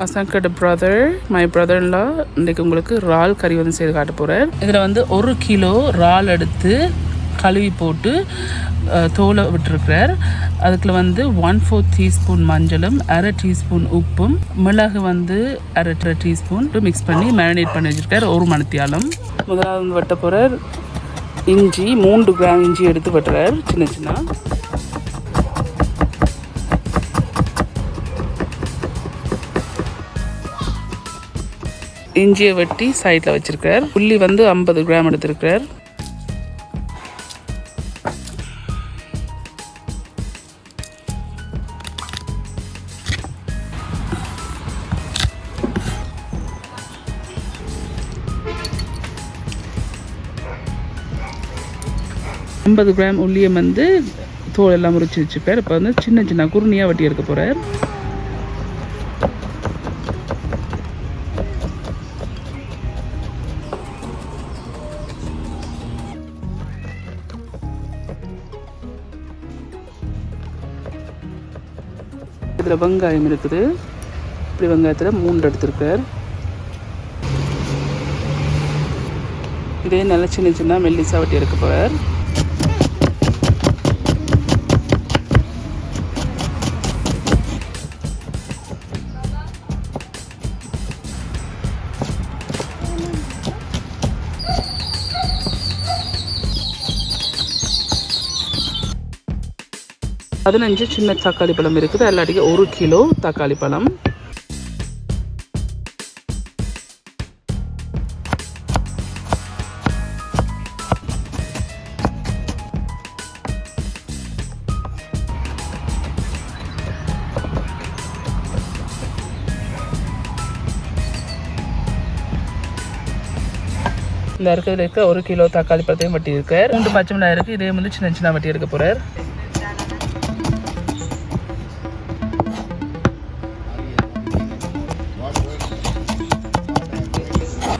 அசங்கட brother, my பிரதர்-இன்-லா இன்றைக்கு உங்களுக்கு இறால் கறி வந்து செய்து காட்ட போகிறேன். இதில் வந்து 1 கிலோ இறால் எடுத்து கழுவி போட்டு தோலை விட்டுருக்கிறார். அதுக்குள்ள வந்து 1/4 டீஸ்பூன் மஞ்சளும், 1/2 டீஸ்பூன் உப்பும், மிளகு வந்து 1/2 டீஸ்பூன் மிக்ஸ் பண்ணி மேரினேட் பண்ணி வச்சுருக்கார் 1 மணித்தியாலம். முதலாவது வந்து வெட்ட போகிறார் இஞ்சி. 3 கிராம் இஞ்சி எடுத்து வெட்டுறார் சின்ன சின்ன. இஞ்சியை வெட்டி சைடில் வச்சிருக்கார். உள்ளி வந்து 50 கிராம் எடுத்திருக்கார். ஐம்பது கிராம் உள்ளியை வந்து தோல் எல்லாம் முறிச்சு வச்சுப்பார். இப்போ வந்து சின்ன சின்ன குருணியாக வெட்டி எடுக்க போகிறார். இதில் வெங்காயம் இருக்குது. இப்படி வெங்காயத்தில் 3 எடுத்திருக்கார். இதே நல்லா சின்ன சின்ன மெல்லிசா வெட்டி எடுக்க போகிறார். பதினஞ்சு சின்ன தக்காளி பழம் இருக்குது. எல்லாட்டிக்கு 1 கிலோ தக்காளி பழம். இந்த இருக்கிறதுல இருக்க 1 கிலோ தக்காளி பழத்தையும் வட்டி இருக்கார். 2 பச்சை மிளகாய் இருக்குது. இதே வந்து சின்ன சின்ன வட்டி எடுக்க போகிறார்.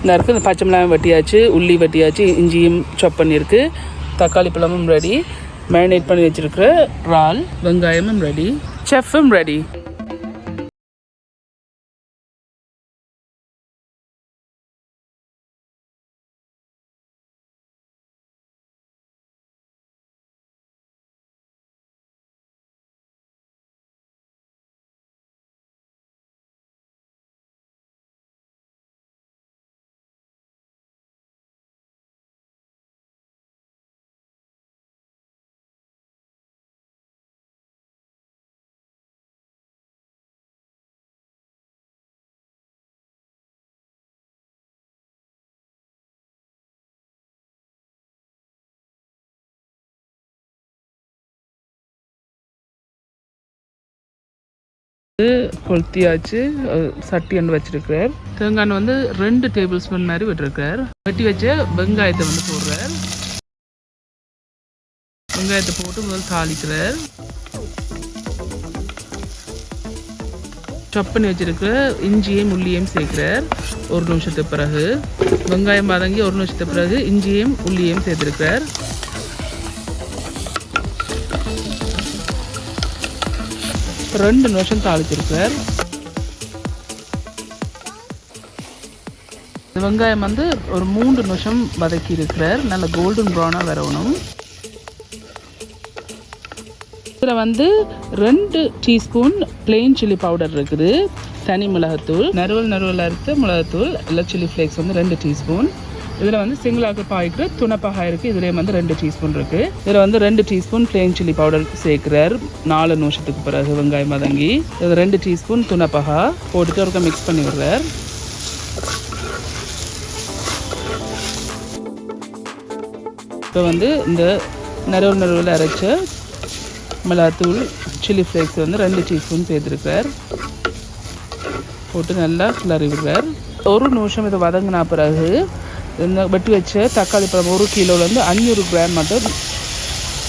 இந்த இருக்குது இந்த பச்சை மிளகாய் வெட்டியாச்சு, உள்ளி வெட்டியாச்சு, இஞ்சியும் சாப் பண்ணியிருக்கு, தக்காளி பழமும் ரெடி, மேரினேட் பண்ணி வச்சுருக்கிற இறால், வெங்காயமும் ரெடி, செஃப்பும் ரெடி. கொளுத்தியாச்சு, சட்டி ஒன்று வச்சிருக்கிறார். தேங்காய் வந்து 2 டேபிள் ஸ்பூன் மாதிரி விட்டுருக்கார். வெட்டி வச்ச வெங்காயத்தை வந்து போடுறார். வெங்காயத்தை போட்டு முதல் தாளிக்கிறார். சாப் பண்ணி வச்சிருக்கிற இஞ்சியையும் உள்ளியையும் சேர்க்கிறார். 1 நிமிஷத்துக்கு பிறகு வெங்காயம் வதங்கி 1 நிமிஷத்துக்கு பிறகு இஞ்சியையும் உள்ளியையும் சேர்த்திருக்கிறார். 2 நிமிஷம் தாளிச்சிருக்கார். வெங்காயம் வந்து ஒரு 3 நிமிஷம் வதக்கி இருக்கிறார். நல்ல கோல்டன் ப்ரௌனாக வரணும். இதில் வந்து 2 டீஸ்பூன் பிளெயின் சில்லி பவுடர் இருக்குது, தனி மிளகாத்தூள், நறுவல் அறுத்த மிளகாத்தூள், இல்லை சில்லி ஃப்ளேக்ஸ் வந்து 2 டீஸ்பூன். இதில் வந்து சிங்கிளாக பாய்க்கு துணப்பாக இருக்குது. இதுலேயும் வந்து 2 டீஸ்பூன் இருக்குது. இதில் வந்து 2 டீஸ்பூன் பிளெயின் சில்லி பவுடர் சேர்க்குறார். 4 நிமிஷத்துக்கு பிறகு வெங்காயம் வதங்கி இது 2 டீஸ்பூன் துணப்பாக போட்டுட்டு ஒருக்க மிக்ஸ் பண்ணி விடுறார். இப்போ வந்து இந்த நறுவல் அரைச்ச மிளகாத்தூள், சில்லி ஃப்ளேக்ஸ் வந்து 2 டீஸ்பூன் சேர்த்துருக்கார். போட்டு நல்லா கிளறி விடுறார். 1 நிமிஷம் இதை வதங்கினா பிறகு இந்த வெட்டி வச்ச தக்காளி பழம் 1 கிலோலேருந்து 500 கிராம் மட்டும்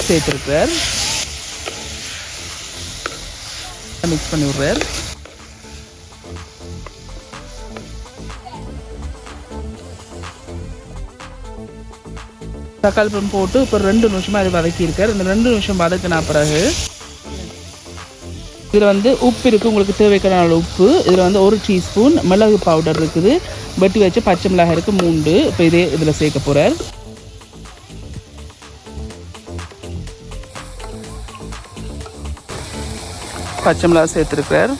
சேர்த்துருக்கார். மிக்ஸ் பண்ணி விடுறார். தக்காளி பழம் போட்டு இப்போ 2 நிமிஷமாக அதை வதக்கியிருக்கார். இந்த 2 நிமிஷம் வதக்கினா பிறகு இதில் வந்து உப்பு இருக்குது, உங்களுக்கு தேவைக்கான உப்பு. இதில் வந்து 1 டீஸ்பூன் மிளகு பவுடர் இருக்குது, வெட்டி வச்சு பச்சை மிளகாய் இருக்குது 3. இப்போ இதே இதில் சேர்க்க போகிறார். பச்சை மிளகாய் சேர்த்துருக்கிறார்.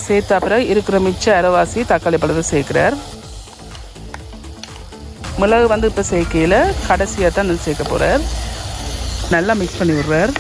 சேர்த்த அப்புறம் இருக்கிற மிச்ச அரைவாசி தக்காளி பழத்தை சேர்க்கிறார். மிளகு வந்து இப்போ சேர்க்கையில் கடைசியாக தான் சேர்க்க போகிறார். நல்லா மிக்ஸ் பண்ணி விடுறார்.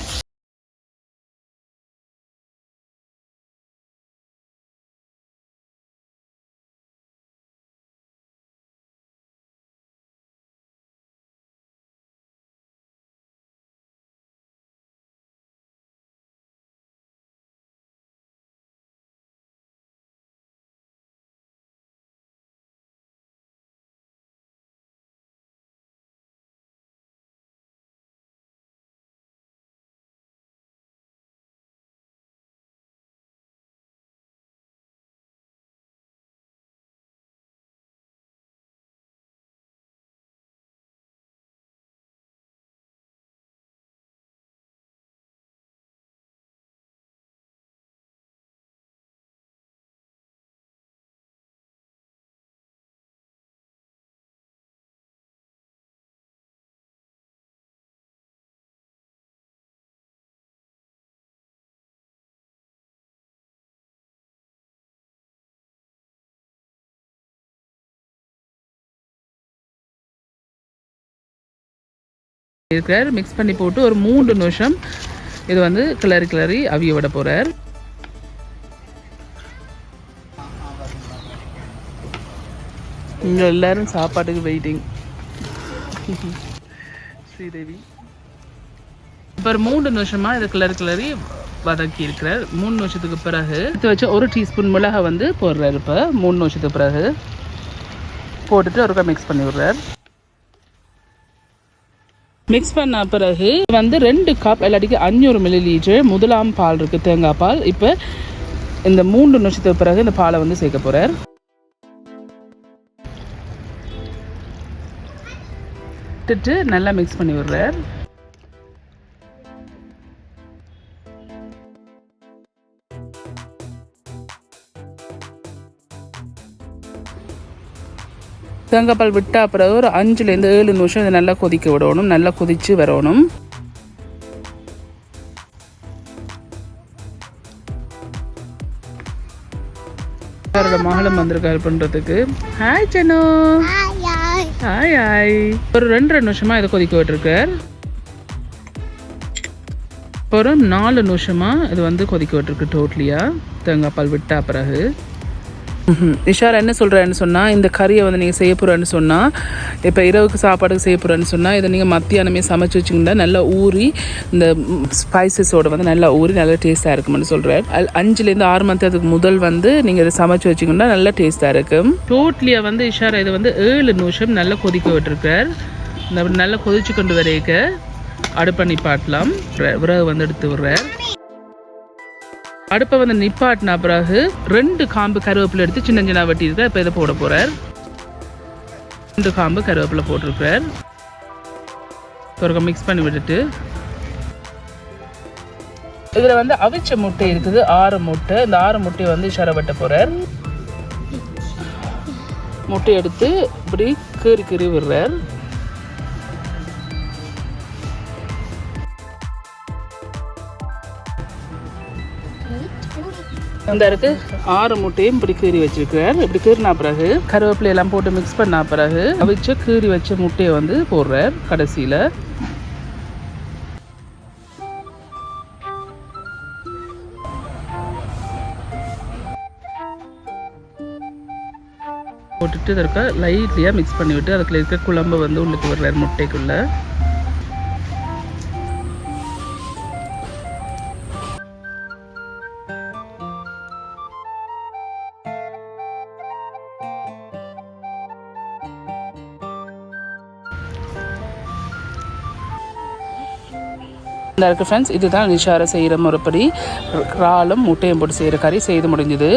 இருக்கிறார். மிக்ஸ் பண்ணி போட்டு ஒரு 3 நிமிஷம் இது வந்து கிளறி அவிய விட போகிறார். இங்கே எல்லாரும் சாப்பாட்டுக்கு வெயிட்டிங். ஸ்ரீதேவி இப்போ ஒரு 3 நிமிஷமாக இதை கிளறி வதக்கி இருக்கிறார். 3 நிமிஷத்துக்கு பிறகு எடுத்து வச்சு 1 டீஸ்பூன் மிளகாய் வந்து போடுறாரு. இப்போ 3 நிமிஷத்துக்கு பிறகு போட்டுட்டு ஒருக்கா மிக்ஸ் பண்ணி விடுறார். மிக்ஸ் பண்ண பிறகு வந்து 2 கப் இல்லாட்டிக்கு 500 ml முதலாம் பால் இருக்குது, தேங்காய் பால். இப்போ இந்த 3 நிமிஷத்துக்கு பிறகு இந்த பாலை வந்து சேர்க்க போகிறார். விட்டுட்டு நல்லா மிக்ஸ் பண்ணி விடுறார். தேங்காய் பால் விட்டால் பிறகு ஒரு 5லேருந்து 7 நிமிஷம் இதை நல்லா கொதிக்க விடணும். நல்லா கொதித்து வரணும். அவரோட மகளும் வந்திருக்காரு பண்ணுறதுக்கு. ஹாய் சனு. Hi hi. ஒரு 2 நிமிஷமாக இதை கொதிக்க விட்டுருக்கார். அப்புறம் 4 நிமிஷமாக இது வந்து கொதிக்க விட்டுருக்கு டோட்டலியாக தேங்காய் பால் விட்டா பிறகு. இஷாரா என்ன சொல்கிறேன்னு சொன்னால், இந்த கறியை வந்து நீங்கள் செய்ய போகிறேன்னு சொன்னால், இப்போ இரவுக்கு சாப்பாடுக்கு செய்ய போகிறேன்னு சொன்னால், இதை நீங்கள் மத்தியானமே சமைச்சு வச்சிங்கன்னா நல்லா ஊறி இந்த ஸ்பைசஸோடு வந்து நல்லா ஊறி நல்லா டேஸ்ட்டாக இருக்கும்னு சொல்கிறார். 5லேருந்து 6 மந்த்துக்கு முதல் வந்து நீங்கள் இதை சமைச்சு வச்சிங்கன்னா நல்லா டேஸ்ட்டாக இருக்கும். டோட்டலியாக வந்து இஷாரா இதை வந்து 7 நிமிஷம் நல்லா கொதிக்க விட்டுருக்கார். இந்த நல்லா கொதிச்சு கொண்டு வரைக்க அடுப்பை நிப்பாட்டலாம். விறகு வந்து எடுத்து விடுறார். அடுப்பை வந்து நிப்பாட்டின பிறகு 2 காம்பு கருவேப்பிலை எடுத்து சின்ன சின்ன வெட்டியிருக்கார். இப்போ இதை போட போகிறார். 2 காம்பு கருவேப்பிலை போட்டிருக்கார். ஒரு மிக்ஸ் பண்ணி விட்டுட்டு இதில் வந்து அவிச்ச முட்டை இருக்குது, 6 முட்டை. இந்த 6 முட்டையை வந்து இஷாரா வெட்ட போகிறார். முட்டை எடுத்து இப்படி கீறி விடுறார். இந்த இருக்கு 6 முட்டையும் இப்படி கீறி வச்சிருக்கிறார். இப்படி கீறினா பிறகு கருவேப்பிலை எல்லாம் போட்டு மிக்ஸ் பண்ண பிறகு அவிச்ச கீறி வச்ச முட்டையை வந்து போடுறார் கடைசியில். போட்டுட்டு இதற்கா லைட்லியாக மிக்ஸ் பண்ணி விட்டு அதுக்குள்ள இருக்க குழம்பை வந்து உள்ளுக்கு விடுறார் முட்டைக்குள்ள. இந்த இருக்குது ஃப்ரெண்ட்ஸ், இதுதான் இஷாரா செய்கிற முறைப்படி இறாலும் முட்டையும் போட்டு செய்கிற கறி செய்து முடிஞ்சுது.